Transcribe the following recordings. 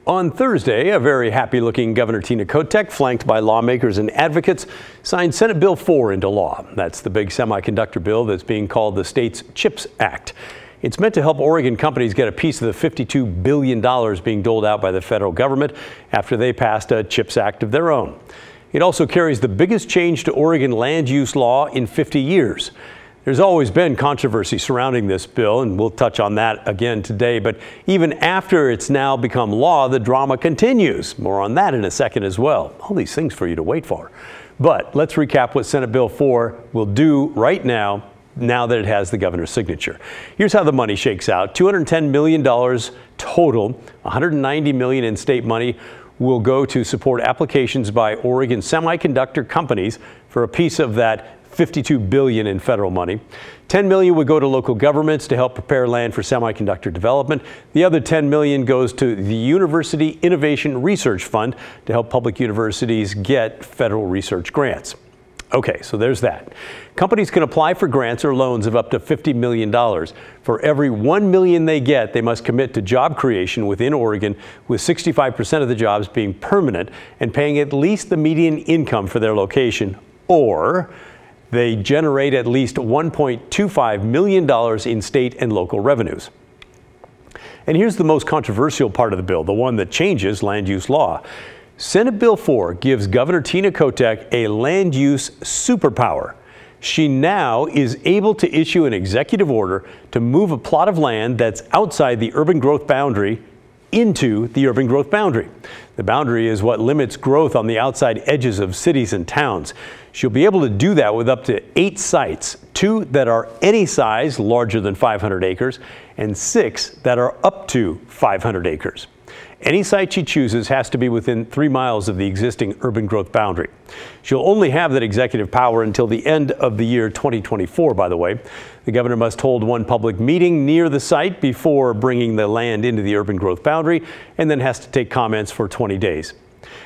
On Thursday, a very happy-looking Governor Tina Kotek, flanked by lawmakers and advocates, signed Senate Bill 4 into law. That's the big semiconductor bill that's being called the state's CHIPS Act. It's meant to help Oregon companies get a piece of the $52 billion being doled out by the federal government after they passed a CHIPS Act of their own. It also carries the biggest change to Oregon land use law in 50 years. There's always been controversy surrounding this bill, and we'll touch on that again today. But even after it's now become law, the drama continues. More on that in a second as well. All these things for you to wait for. But let's recap what Senate Bill 4 will do right now that it has the governor's signature. Here's how the money shakes out. $210 million total, $190 million in state money will go to support applications by Oregon semiconductor companies for a piece of that $52 billion in federal money. $10 million would go to local governments to help prepare land for semiconductor development. The other $10 million goes to the University Innovation Research Fund to help public universities get federal research grants. Okay, so there's that. Companies can apply for grants or loans of up to $50 million. For every $1 million they get, they must commit to job creation within Oregon, with 65% of the jobs being permanent and paying at least the median income for their location, or they generate at least $1.25 million in state and local revenues. And here's the most controversial part of the bill, the one that changes land use law. Senate Bill 4 gives Governor Tina Kotek a land use superpower. She now is able to issue an executive order to move a plot of land that's outside the urban growth boundary into the urban growth boundary. The boundary is what limits growth on the outside edges of cities and towns. She'll be able to do that with up to 8 sites, 2 that are any size larger than 500 acres and 6 that are up to 500 acres. Any site she chooses has to be within 3 miles of the existing urban growth boundary. She'll only have that executive power until the end of the year 2024, by the way. The governor must hold one public meeting near the site before bringing the land into the urban growth boundary, and then has to take comments for 20 days.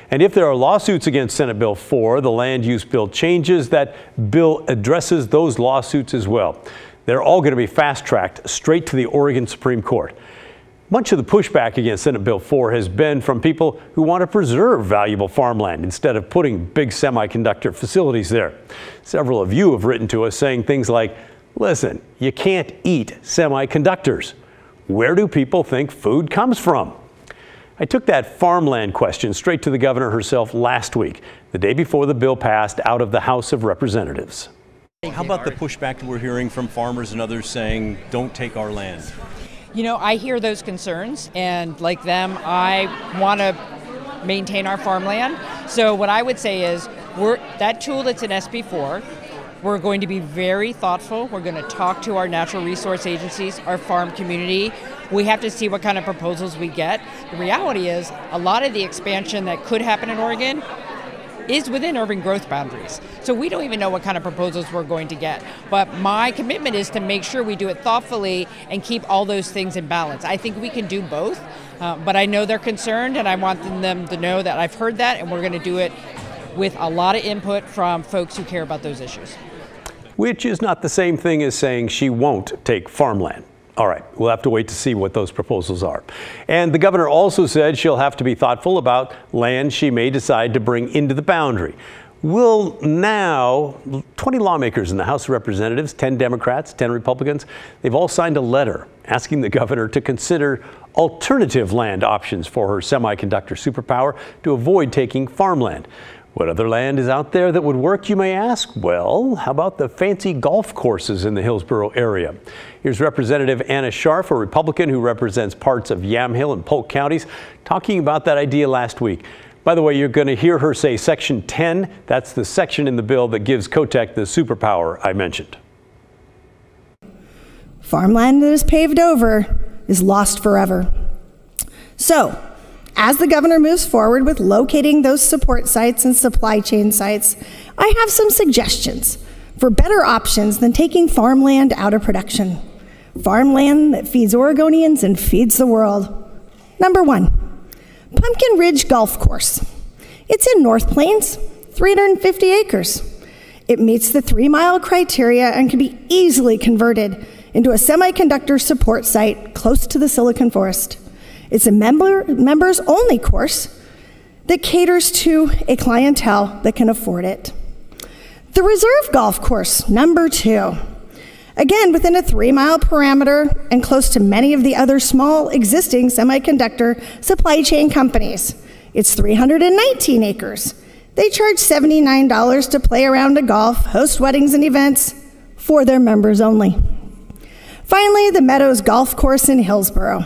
And if there are lawsuits against Senate Bill 4, the land use bill changes. That bill addresses those lawsuits as well. They're all going to be fast-tracked straight to the Oregon Supreme Court. Much of the pushback against Senate Bill 4 has been from people who want to preserve valuable farmland instead of putting big semiconductor facilities there. Several of you have written to us saying things like, listen, you can't eat semiconductors. Where do people think food comes from? I took that farmland question straight to the governor herself last week, the day before the bill passed out of the House of Representatives. How about the pushback we're hearing from farmers and others saying, don't take our land? You know, I hear those concerns, and like them, I want to maintain our farmland. So what I would say is, that tool that's in SB4, we're going to be very thoughtful. We're going to talk to our natural resource agencies, our farm community. We have to see what kind of proposals we get. The reality is, a lot of the expansion that could happen in Oregon is within urban growth boundaries. So we don't even know what kind of proposals we're going to get. But my commitment is to make sure we do it thoughtfully and keep all those things in balance. I think we can do both, but I know they're concerned, and I want them to know that I've heard that, and we're going to do it with a lot of input from folks who care about those issues. Which is not the same thing as saying she won't take farmland. All right, we'll have to wait to see what those proposals are. And the governor also said she'll have to be thoughtful about land she may decide to bring into the boundary. Will now, 20 lawmakers in the House of Representatives, 10 Democrats, 10 Republicans, they've all signed a letter asking the governor to consider alternative land options for her semiconductor superpower to avoid taking farmland. What other land is out there that would work, you may ask? Well, how about the fancy golf courses in the Hillsborough area? Here's Representative Anna Scharf, a Republican who represents parts of Yamhill and Polk counties, talking about that idea last week. By the way, you're going to hear her say Section 10. That's the section in the bill that gives Kotek the superpower I mentioned. Farmland that is paved over is lost forever. So, as the governor moves forward with locating those support sites and supply chain sites, I have some suggestions for better options than taking farmland out of production. Farmland that feeds Oregonians and feeds the world. Number 1, Pumpkin Ridge Golf Course. It's in North Plains, 350 acres. It meets the 3-mile criteria and can be easily converted into a semiconductor support site close to the Silicon Forest. It's a members-only course that caters to a clientele that can afford it. The reserve golf course, number 2. Again, within a 3-mile parameter and close to many of the other small existing semiconductor supply chain companies. It's 319 acres. They charge $79 to play around a golf, host weddings and events for their members only. Finally, the Meadows Golf Course in Hillsboro,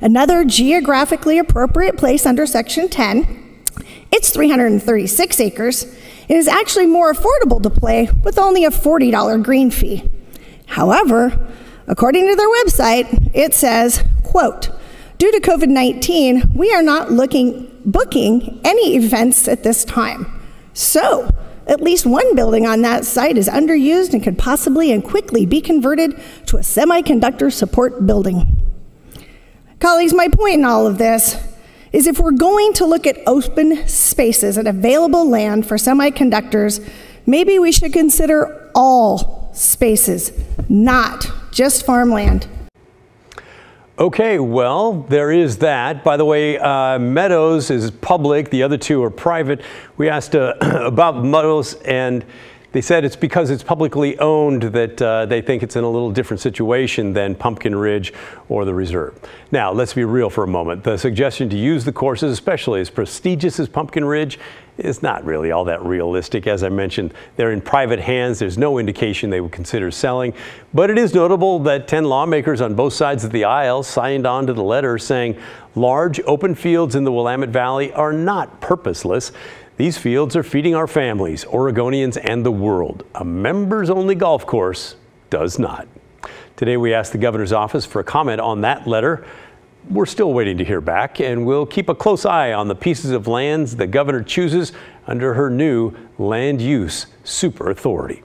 another geographically appropriate place under Section 10. It's 336 acres. It is actually more affordable to play with only a $40 green fee. However, according to their website, it says, quote, "Due to COVID-19, we are not booking any events at this time. So, at least one building on that site is underused and could possibly and quickly be converted to a semiconductor support building." Colleagues, my point in all of this is if we're going to look at open spaces and available land for semiconductors, maybe we should consider all spaces, not just farmland. Okay, well, there is that. By the way, Meadows is public. The other two are private. We asked about Meadows, and they said it's because it's publicly owned that they think it's in a little different situation than Pumpkin Ridge or the Reserve. Now, let's be real for a moment. The suggestion to use the courses, especially as prestigious as Pumpkin Ridge, is not really all that realistic. As I mentioned, they're in private hands. There's no indication they would consider selling. But it is notable that 10 lawmakers on both sides of the aisle signed on to the letter saying large open fields in the Willamette Valley are not purposeless. These fields are feeding our families, Oregonians, and the world. A members-only golf course does not. Today we asked the governor's office for a comment on that letter. We're still waiting to hear back, and we'll keep a close eye on the pieces of lands the governor chooses under her new land use super authority.